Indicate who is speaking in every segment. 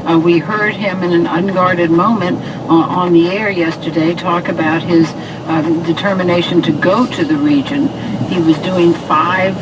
Speaker 1: We heard him in an unguarded moment on the air yesterday talk about his determination to go to the region. He was doing 5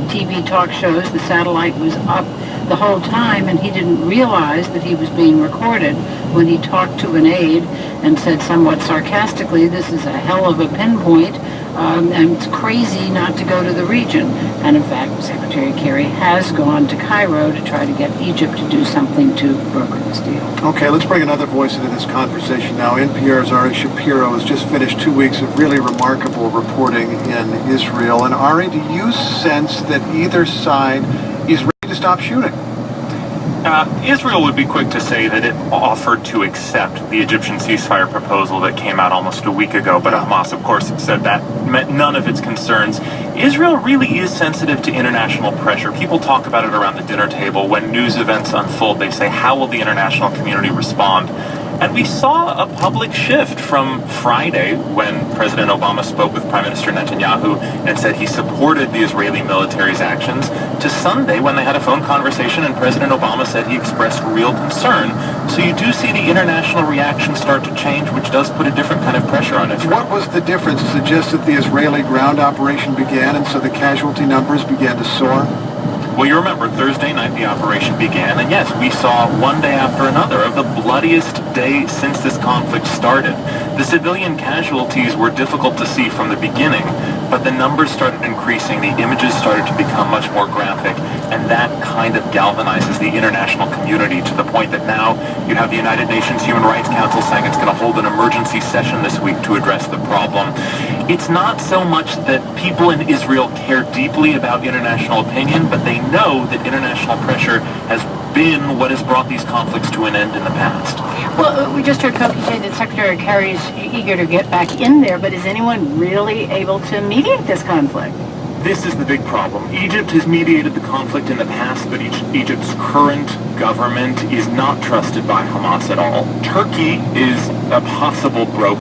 Speaker 1: TV talk shows. The satellite was up the whole time, and he didn't realize that he was being recorded when he talked to an aide and said somewhat sarcastically, "This is a hell of a pinpoint, and it's crazy not to go to the region." And in fact, Secretary Kerry has gone to Cairo to try to get Egypt to do something to broker this deal.
Speaker 2: Okay, let's bring another voice into this conversation now. NPR's Ari Shapiro has just finished 2 weeks of really remarkable reporting in Israel. And Ari, do you sense that either side is ready to stop shooting?
Speaker 3: Israel would be quick to say that it offered to accept the Egyptian ceasefire proposal that came out almost a week ago, but Hamas, of course, said that met none of its concerns. Israel really is sensitive to international pressure. People talk about it around the dinner table. When news events unfold, they say, how will the international community respond? And we saw a public shift from Friday when President Obama spoke with Prime Minister Netanyahu and said he supported the Israeli military's actions, to Sunday when they had a phone conversation and President Obama said he expressed real concern. So you do see the international reaction start to change, which does put a different kind of pressure on Israel.
Speaker 2: What was the difference? Is it just that the Israeli ground operation began and so the casualty numbers began to soar?
Speaker 3: Well, you remember Thursday night the operation began, and yes, we saw one day after another of the bloodiest day since this conflict started. The civilian casualties were difficult to see from the beginning, but the numbers started increasing, the images started to become much more graphic, and that kind of galvanizes the international community to the point that now you have the United Nations Human Rights Council saying it's going to hold an emergency session this week to address the problem. It's not so much that people in Israel care deeply about international opinion, but they know that international pressure has been what has brought these conflicts to an end in the past.
Speaker 1: Well, we just heard Kofi say that Secretary Kerry's eager to get back in there, but is anyone really able to mediate this conflict?
Speaker 3: This is the big problem. Egypt has mediated the conflict in the past, but Egypt's current government is not trusted by Hamas at all. Turkey is a possible broker.